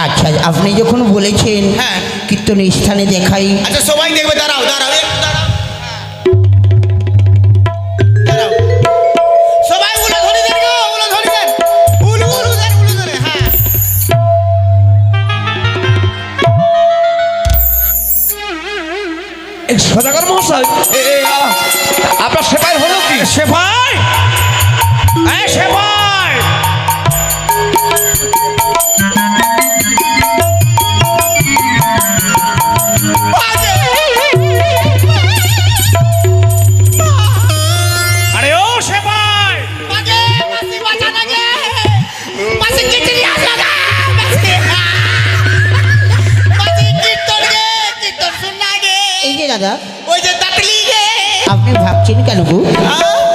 আচ্ছা আপনি যখন বলেছেন হ্যাঁ। কীর্তনের স্থানে দেখাই। আচ্ছা, সবাই দেখবে। দাঁড়াও দাঁড়াও একটু দাঁড়াও। দাঁড়াও। সবাই উলো ধরে দেন গো, উলো ধরে দেন। উলো দেন, উলো ধরে। হ্যাঁ, এই সদাগর মহাশয়, আপনার সেবাই হলো কি? সে ভাই, এই সে ভাই, আরে ও সে ভাই, মাগে মাসি বাঁচা লাগে। মাসি কিচড়ি আসা গা। মাসি কীর্তন গে, কীর্তন শুননা গে। এই যে দাদা ওই যে তাতলি গে। আপনি ভাবছেন কেন গো?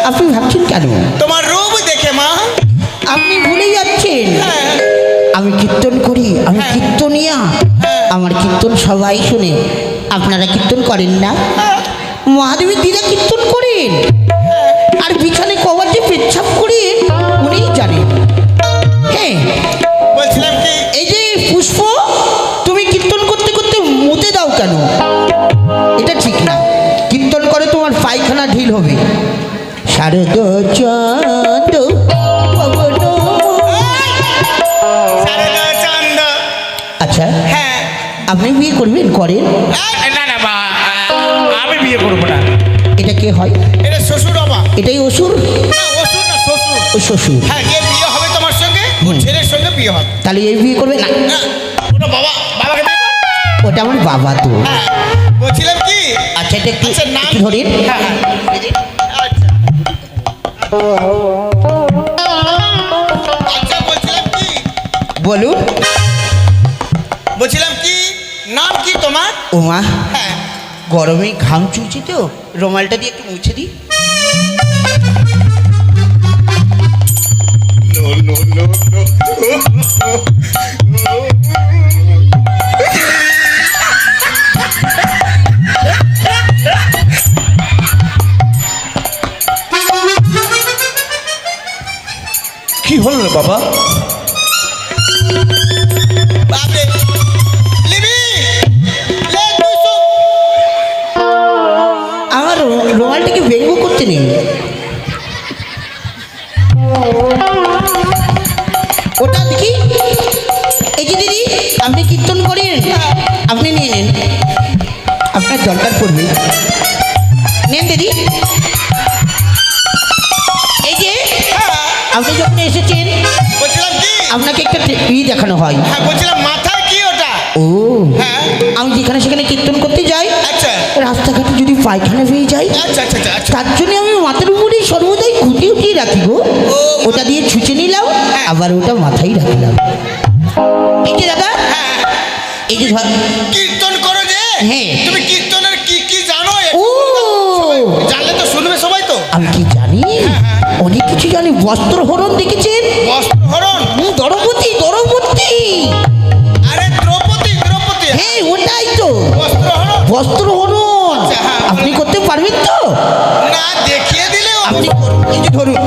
আপনি ভাবছেন কেন? তোমার রূপ দেখে মা। আপনি ভুলে যাচ্ছেন হ্যাঁ, আমি কীর্তন করি, আমি কীর্তনিয়া। আমার কীর্তন সবাই শুনে। আপনারা কীর্তন করেন না? মহাদেবের দিদা কীর্তন করেন, আর বিছানে কবার যে পেচ্ছাপ করেন উনিই জানেন। হ্যাঁ, বলছিলাম কি, এই যে পুষ্প, তুমি কীর্তন করতে করতে মুতে দাও কেন? এটা ঠিক না। কীর্তন করে তোমার পায়খানা ঢিল হবে। শারদ চন্দ পবন। শারদা চান্দ। আচ্ছা হ্যাঁ। আপনি বিয়ে করবেন? করেন? না না বা, আমি বিয়ে করবো না। এটা কে হয়? এটা শ্বশুর বাবা। এটাই অসুর? না, অসুর না, শ্বশুর। ও শ্বশুর। হ্যাঁ, যে বিয়ে হবে তোমার সঙ্গে, ওর ছেলের সঙ্গে বিয়ে হবে। তাহলে এই বিয়ে করবে না? না, ওটা বাবাকে বিয়ে করবে। ওটা আমার বাবা তো। হ্যাঁ, বলছিলাম কি, আচ্ছা এটা একটু আচ্ছা, নাম একটু ধরেন। হ্যাঁ, হ্যাঁ। আচ্ছা। আচ্ছা, বলছিলাম কি, বলুন। বলছিলাম কি, নাম কি তোমার? ওমা হ্যাঁ, গরমে ঘাম চুলছে তো, রুমালটা দিয়ে একটু মুছে দিই। কি হলো রে বাবা? বাপরে। লিবি, লে দুশো। আমার রুমালটাকে ব্যঙ্গ করতে নেই। ওটা দেখি। এই যে দিদি আপনি কীর্তন করেন, আপনি নিয়ে নেন, আপনার দরকার পড়বে। নেন দিদি। এই যে আপনি যখন এসেছেন বলছিলাম কি, আপনাকে একটা দেখানো হয়। হ্যাঁ বলছিলাম মাথায় কি ওটা? ও হ্যাঁ আমি যেখানে সেখানে কীর্তন করতে যাই, আচ্ছা রাস্তাঘাটে যদি পায়খানা পেয়ে যাই, আচ্ছা আচ্ছা আচ্ছা আচ্ছা তার জন্য আমি মাথার উপরে সর্বদাই খুঁটি উঠিয়ে রাখি গো। ওটা দিয়ে ছুঁচে নিলাম, আবার ওটা মাথায় রাখলাম। এই যে দাদা, হ্যাঁ এই যে ধর, কীর্তন করো যে, হ্যাঁ। তুমি কীর্তনের কি কি জানো? ও জানলে তো শুনবে সবাই তো। আমি কি জানি, অনেক কিছু জানি। বস্ত্র হরণ দেখেছেন? বস্ত্রহরণ? দ্রৌপদী, দ্রৌপদী। আরে দ্রৌপদী, দ্রৌপদী। হ্যাঁ ওটাই তো বস্ত্রহরণ? বস্ত্র হরণ। আচ্ছা, হ্যাঁ। আপনি করতে পারবেন তো? না দেখিয়ে দিলে আপনি করুন। এই যে ধরুন,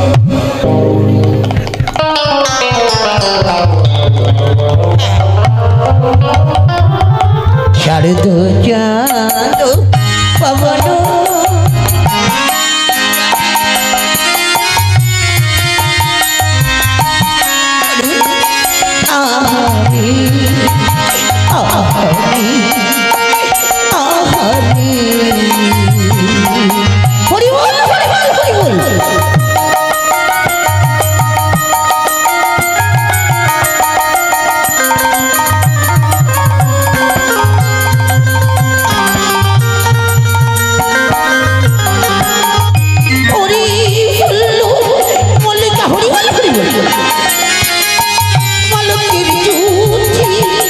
শারদ চাঁদ পবন আহারি আহারি আহারি। হরি বল, হরি বল, হরি বল। হরি বল, মল্লিকা, হরি বল, হরি বল। মালকের জ্যোতি, হরি বল।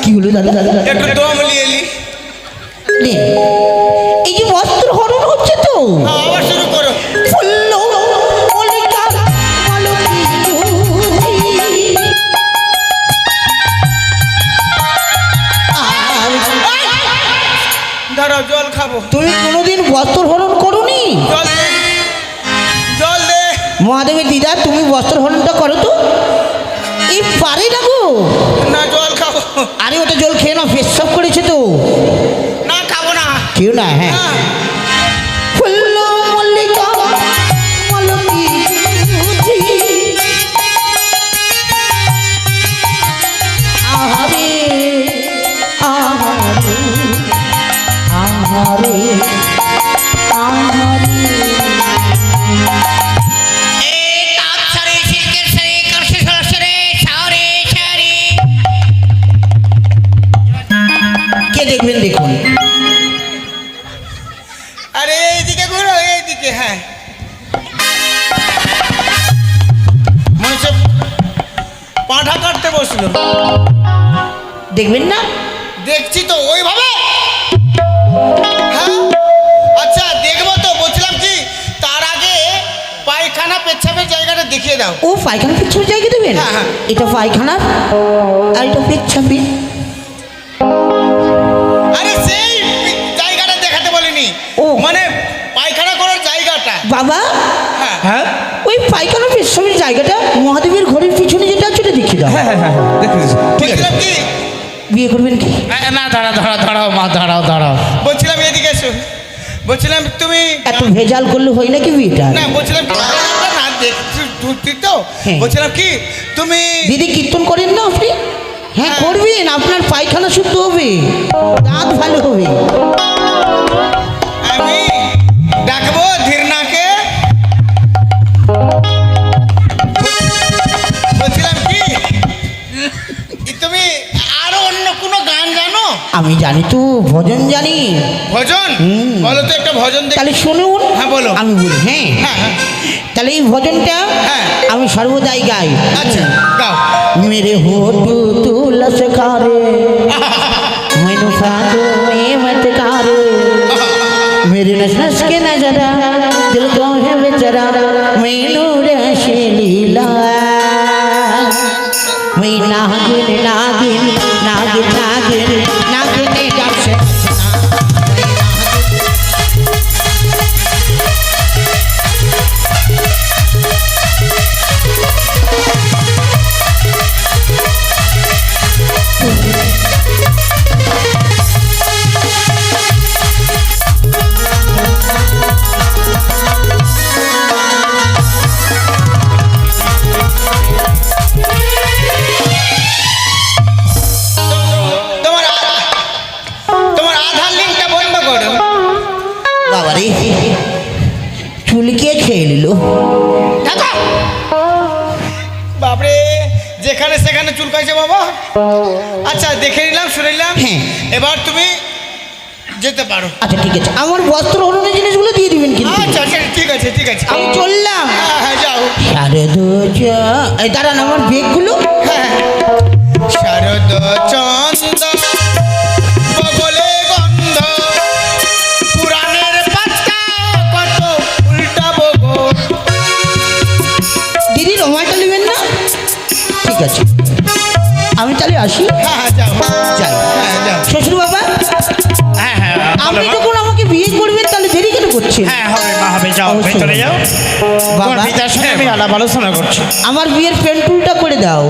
কি হলো দাদা? দাদা একটু দম নিয়ে এলি। নে, এই যে বস্ত্র হরণ হচ্ছে তো। হ্যাঁ, আবার শুরু করো। ফুল্ল মল্লিকা মালকের জ্যোতি। আর দাঁড়াও জল খাবো। তুমি কোনোদিন বস্ত্র হরণ করোনি? জল দে, জল দে। মহাদেবের দিদা, তুমি বস্ত্র হরণটা করো তো। এই পারে না গো। না জল খাবো। আরে ওটা জল খেয়ে না, পেশাব করেছে তো। না খাবো না। কেউ না, হ্যাঁ। হ্যাঁ। ফুল্ল মল্লিকা মালতী জ্যোতি। আহারে আহারে আহারে আহারে। কে দেখবেন দেখুন। আরে এইদিকে ঘুরো, এইদিকে। হ্যাঁ মনে হচ্ছে পাঁঠা কাটতে বসলো। দেখবেন না? দেখছি তো ওইভাবে। হ্যাঁ আচ্ছা দেখবো তো। বলছিলাম কি, তার আগে পায়খানা পেচ্ছাপের জায়গাটা দেখিয়ে দাও। ও পায়খানা পেচ্ছাপের জায়গা দেবেন? হ্যাঁ, হ্যাঁ। এটা পায়খানা আর এটা পেচ্ছাপে। আরে সেই জায়গাটা দেখাতে বলিনি, ও। মানে পায়খানা করার জায়গাটা। বাবা, হ্যাঁ হ্যাঁ ওই পায়খানা পেচ্ছাপের জায়গাটা মহাদেবের ঘরের পিছনে যেটা আছে ওটা দেখিয়ে দাও। হ্যাঁ হ্যাঁ হ্যাঁ দেখে দিচ্ছি। ঠিক আছে। বলছিলাম কি, বিয়ে করবেন কি? না দাঁড়াও দাঁড়াও দাঁড়াও মা, দাঁড়াও দাঁড়াও। বলছিলাম এদিকে এসো। বলছিলাম তুমি এত ভেজাল করলে হয় নাকি বিয়েটা? না, বলছিলাম কি, না দেখছি ঢুকতি তো। হ্যাঁ। বলছিলাম কি তুমি দিদি কীর্তন করেন না আপনি? হ্যাঁ করবেন, আপনার পায়খানা শুদ্ধ হবে, দাঁত ভালো হবে। আমি ডাকবো ধীরনাকে। বলছিলাম কি, তুমি আরো অন্য কোনো গান জানো? আমি জানি তো, ভজন জানি। ভজন? বলো তো একটা ভজন দেখি। তাহলে শুনুন। হ্যাঁ, বলো। আমি বলি, হ্যাঁ। হ্যাঁ হ্যাঁ তাহলে এই ভজনটা হ্যাঁ। আমি সর্বদাই গাই। আচ্ছা গাও। मेरे होठ तुलस खारे मैनू फादो में मत कारे मेरे नस नस के नजरा दिल को है बेचारा मैनू रश लीला मैं नागिन नागिन नागिन नागिन नागिन ने जब से বাবারে চুলকে খেয়ে নিল। দেখো বাপরে যেখানে সেখানে চুলকাইছে বাবা। আচ্ছা দেখে নিলাম শুনে নিলাম, হ্যাঁ। এবার তুমি যেতে পারো। আচ্ছা ঠিক আছে, আমার বস্ত্র হরণের জিনিসগুলো দিয়ে দিবেন কিন্তু। আচ্ছা আচ্ছা ঠিক আছে ঠিক আছে, আমি চললাম। হ্যাঁ হ্যাঁ যাও। শারদ এই দাঁড়ান, আমার বেগগুলো। হ্যাঁ শারদ চন্দ বগলে গন্ধ পুরাণের পাতা কত উল্টাবো গো। দিদি রমাইটা নেবেন না? ঠিক আছে, আমি তাহলে আসি। হ্যাঁ হ্যাঁ যাও যাই। হ্যাঁ যাও। শ্বশুর বাবা, হ্যাঁ হ্যাঁ আপনি বলো মা। যখন আমাকে বিয়ে করবেন তাহলে দেরি কেন করছেন? হ্যাঁ হবে মা, হবে, যাও অবশ্যই। ভেতরে যাও। তোমার বাবা, পিতার সঙ্গে আমি আলাপ আলোচনা করছি। আমার বিয়ের পেন্টুলটা করে দাও।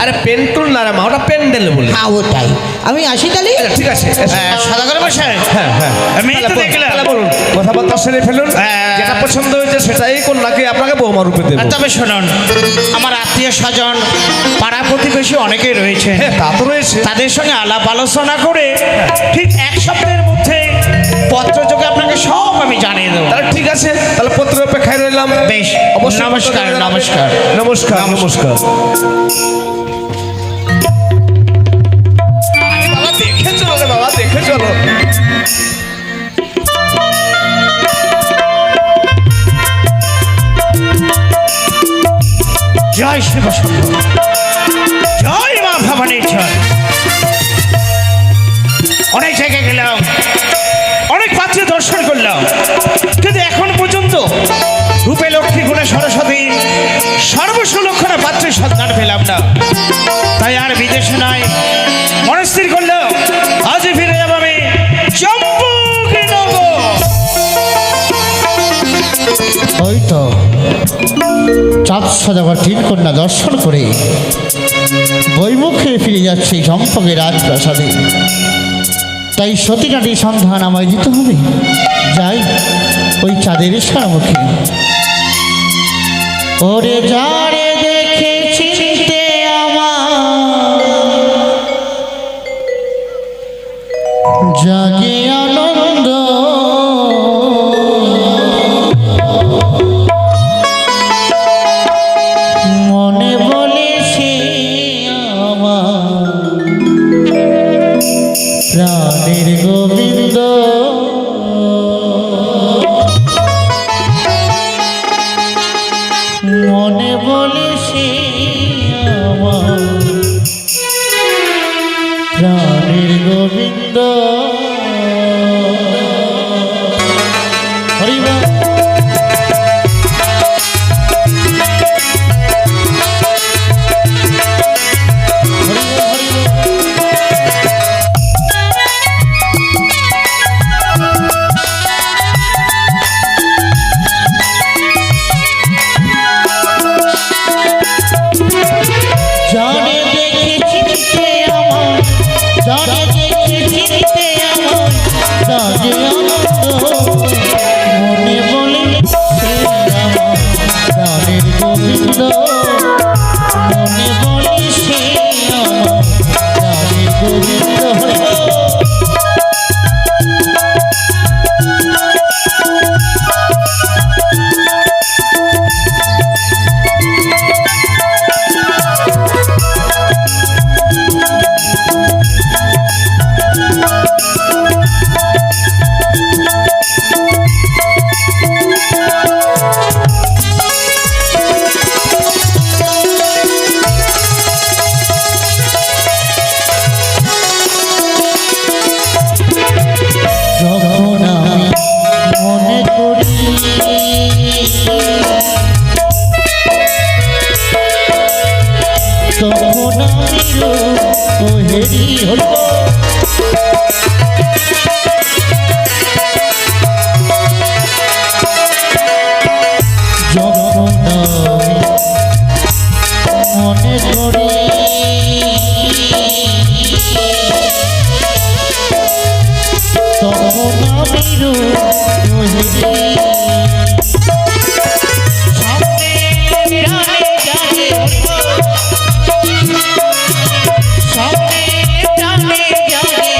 আরে পেন্টুল না রে মা, ওটা প্যান্ডেল বলে। হ্যাঁ ওটাই, আমি আসি তাহলে। আচ্ছা, ঠিক আছে এসো। সদাগর মশাই, হ্যাঁ হ্যাঁ আমি তো তাহলে দেখলাম। তাহলে বলুন, কথাবার্তা সেরে ফেলুন। হ্যাঁ। যেটা পছন্দ হয়েছে সেটাই কন্যাকে আপনাকে বৌমা রূপে দেবো। তবে শুনুন, আমার আত্মীয় স্বজন পাড়া প্রতিবেশী অনেকেই রয়েছে, হ্যাঁ তা তো রয়েছে। তাদের সঙ্গে আলাপ আলোচনা করে ঠিক এক সপ্তাহের মধ্যে পত্রযোগে আপনাকে সব আমি জানিয়ে দেবো। তাহলে ঠিক আছে, তাহলে পত্র অপেক্ষায় রইলাম। বেশ, অবশ্যই নমস্কার, পত্র জানাবেন। নমস্কার। নমস্কার নমস্কার। আরে বাবা দেখে চলো রে বাবা, দেখে চলো। জয় শিব শম্ভু, জয় মা ভবানীর জয়। অনেক জায়গায় গেলাম, অনেক পাত্র দর্শন করলাম, কিন্তু এখন পর্যন্ত রূপে লক্ষ্মী গুণে সরস্বতী সর্বসুলক্ষণা পাত্রের সন্ধান পেলাম না। তাই আর বিদেশে নয়, মনস্থির করলাম আজই ফিরে যাব আমি চম্পকনগর। ওই তো চাঁদ সাজাবার তিন কন্যা দর্শন করে বৈমুখে ফিরে যাচ্ছে চম্পকের রাজপ্রাসাদে। তাই সতীনাটির সন্ধান আমায় দিতে হবে। যাই ওই চাঁদের সারামুখী। ওরে যারে দেখে চিনতে আমার জাগে আনন্দ, মনে বলে সে আমার প্রাণের গোবিন্দ। মনে বলে সে আমার প্রাণের গোবিন্দ। হরি বল। জানে দেখে চিনতে আমার, জানে দেখে চিনতে আমার রাজে আনন্দ। মনে বলে সে আমার প্রাণের গোবিন্দ। মনে বলে সে আমার প্রাণের গোবিন্দ। হরি বল। যখন আমি মনে করি তখন আমি হেরি হল। যখন আমি মনে করি তখন আমি রোহিণী। সামনে টানে জাগে, সামনে টানে জাগে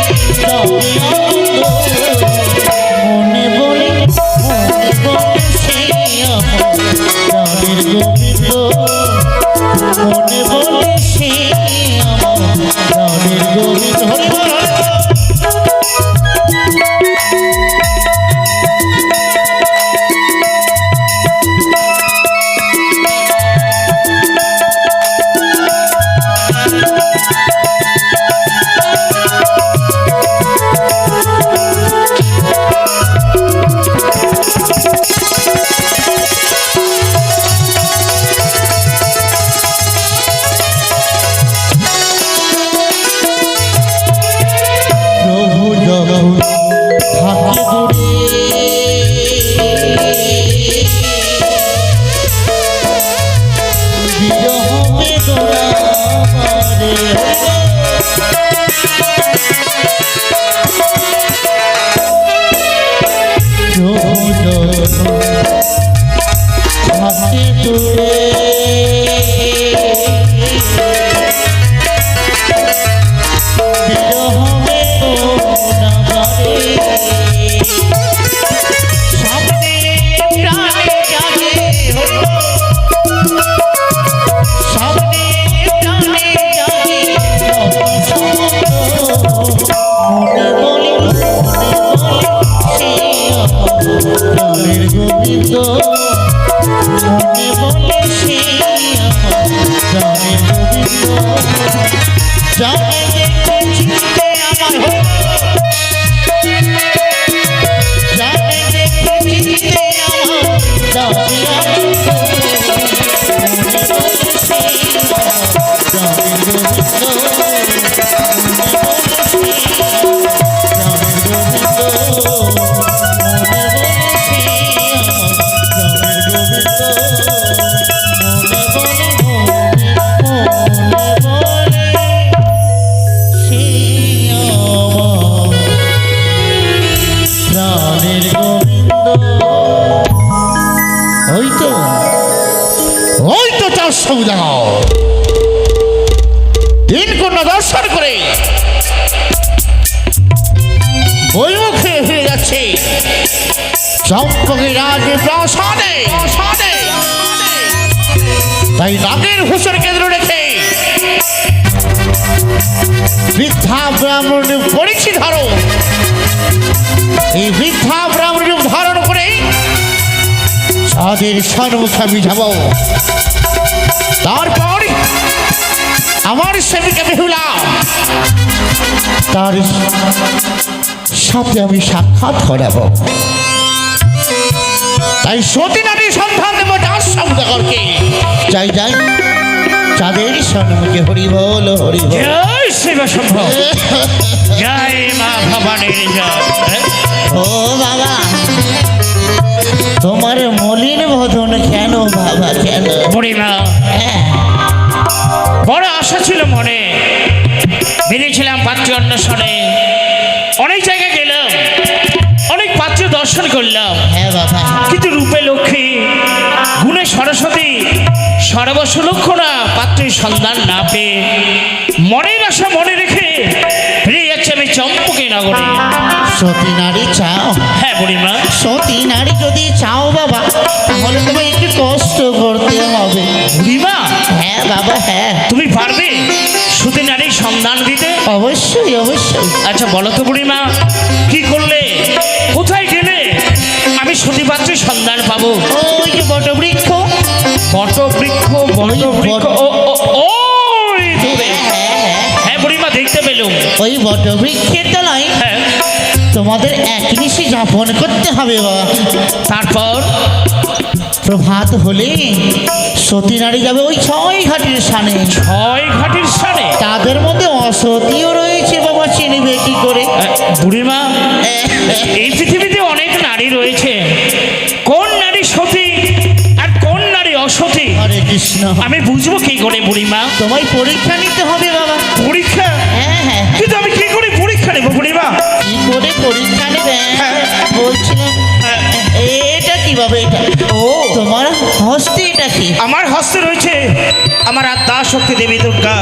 হাতে তুলে বিরহ বেদনাবারে সামনে প্রাণে জাগে হলো সামনে প্রাণে জাগে মনে বলি প্রাণের গোবিন্দ মনে বলে সে প্রাণের গোবিন্দ জানে দেখে চিনতে আমার হলো জানে দেখে চিনতে আমার দাসী আনন্দ মনে বলে সে প্রাণের গোবিন্দ মনে বলে সে প্রাণের গোবিন্দ ওই তো চার সৌদাগর তিন কন্যা দর্শন করে ওই মুখে ফিরে যাচ্ছে চম্পকের রাজ প্রাসাদে তাই রাগের হুসর কেন্দ্র রেখে বৃদ্ধা ব্রাহ্মণ পরিচি ধরো এই বৃদ্ধা ব্রাহ্মণ রূপ ধারণ করে তাদের সম্মুখে আমি যাব তারপর আমার সেবিকা বেহুলা তার সাথে আমি সাক্ষাৎ করাবো তাই সতী নারীর সন্ধান দেবো চার সৌদাগরকে যাই যাই চাঁদের সম্মুখে হরি বল হরি বল জয় শিব শম্ভ জয় মা ভবানীর জয়। ও বাবা তোমার মলিন বদন কেন বাবা কেন বুড়িমা বড় আশা ছিল মনে, বেরিয়েছিলাম পাত্র অন্বেষণে, অনেক জায়গায় গেলাম, অনেক পাত্র দর্শন করলাম, হ্যাঁ বাবা কিন্তু রূপে লক্ষ্মী গুণে সরস্বতী সর্বসুলক্ষণা পাত্রের সন্ধান না পেয়ে মনের আশা মনে রেখে ফিরে যাচ্ছে আমি চম্পকে নগরে। সতী নারী চাও? হ্যাঁ বুড়িমা। সতী নারী যদি চাও বাবা তাহলে তোমায় একটু কষ্ট করতে হবে। বুড়িমা? হ্যাঁ বাবা হ্যাঁ। তুমি পারবে সতী নারীর সন্ধান দিতে? অবশ্যই অবশ্যই। আচ্ছা বলো তো বুড়িমা, কি করলে কোথায় গেলে আমি সতী পাত্রের সন্ধান পাবো? ওই যে বটবৃক্ষ। বটবৃক্ষ বটবৃক্ষ ওই দূরে। হ্যাঁ বুড়িমা দেখতে পেলুম। ওই বটবৃক্ষের তলায় হ্যাঁ। তোমাদের এক নিশি যাপন করতে হবে বাবা। তারপর প্রভাত হলে সতী নারী যাবে ওই 6 ঘাটের স্থানে। 6 ঘাটের স্থানে? তাদের মধ্যে অসতীও রয়েছে বাবা, চিনবে কি করে? বুড়িমা এই পৃথিবীতে অনেক নারী রয়েছে, কোন নারী সতী আর কোন নারী অসতী হরে কৃষ্ণ। আমি বুঝবো কি করে বুড়িমা? তোমায় পরীক্ষা নিতে হবে বাবা। পরীক্ষা? হ্যাঁ হ্যাঁ। কিন্তু আমি কি করে পরীক্ষা নেবো বুড়িমা? কি করে পরীক্ষা নেবে হ্যাঁ। বলছিলাম এটা কি বাবা? এটা ও তোমার হস্তে এটা কি? আমার হস্তে রয়েছে আমার আদ্যা শক্তি দেবী দুর্গা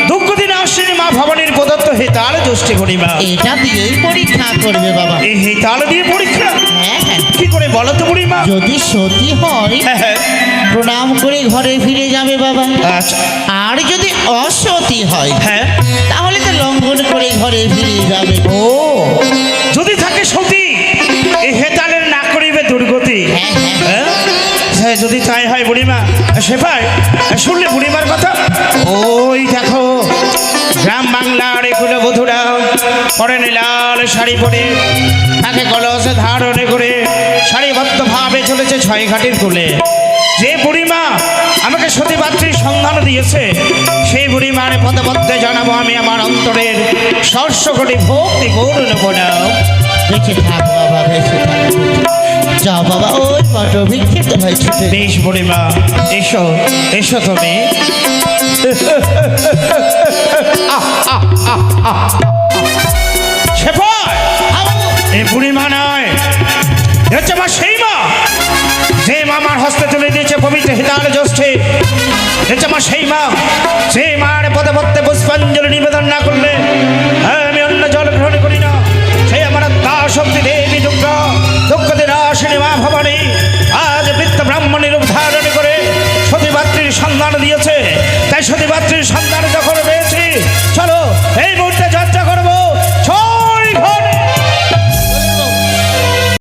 দুঃখদিন আশ্বিনী মা ভবানীর প্রদত্ত হেতাল জ্যোষ্ঠী বুড়িমা। এটা দিয়েই পরীক্ষা করবে বাবা। এই হেতাল দিয়ে পরীক্ষা? হ্যাঁ হ্যাঁ। কি করে বলো তো বুড়িমা? যদি সতী হয় হ্যাঁ হ্যাঁ। প্রণাম করে ঘরে ফিরে যাবে বাবা। আচ্ছা। আর যদি অসতী হয় হ্যাঁ। তাহলে তো লঙ্ঘন করে ঘরে ফিরে যাবে। ও যদি থাকে সতী এই হেতালের না করিবে দুর্গতি। হ্যাঁ, হ্যাঁ। হ্যাঁ? হ্যাঁ যদি তাই হয় বুড়িমা সেপাই শুনলে বুড়িমার কথা? ওই দেখো গ্রাম বাংলার এগুলো বধুরা পরে লাল শাড়ি পরে তাকে কলসে ধারণে করে সারিবদ্ধ ভাবে চলেছে 6 ঘাটের কোলে। যে বুড়িমা আমাকে সতী পাত্রীর সন্ধান দিয়েছে সেই বুড়িমার পদে পদে জানাবো আমি আমার অন্তরের 600 কোটি ভক্তি গৌরব প্রণাম। বেঁচে থাক বাবা, বেঁচে থাক। যাও বাবা, ওই পটভিক খেতে ভাই ছুটে। বেশ বুড়িমা, এসো এসো তুমি। শেফার, এই বুড়িমা নয়, এ হচ্ছে আমার সেই মা, যে মা আমার হস্তে তুলে দিয়েছে পবিত্র হিতাল জ্যৈষ্ঠে। এ হচ্ছে আমার সেই মা, যে মার পদে পদে পুষ্পাঞ্জলি নিবেদন না করলে আমি অন্য জল গ্রহণ করি না। সেই আমার তা শক্তি দেবী দুর্গা, দুঃখদের আসিনী মা ভবানী আজ বৃত্ত ব্রাহ্মণের রূপ ধারণ করে সতীপাত্রীর সন্ধান দিয়েছে। তাই সতীপাত্রীর সন্ধান যখন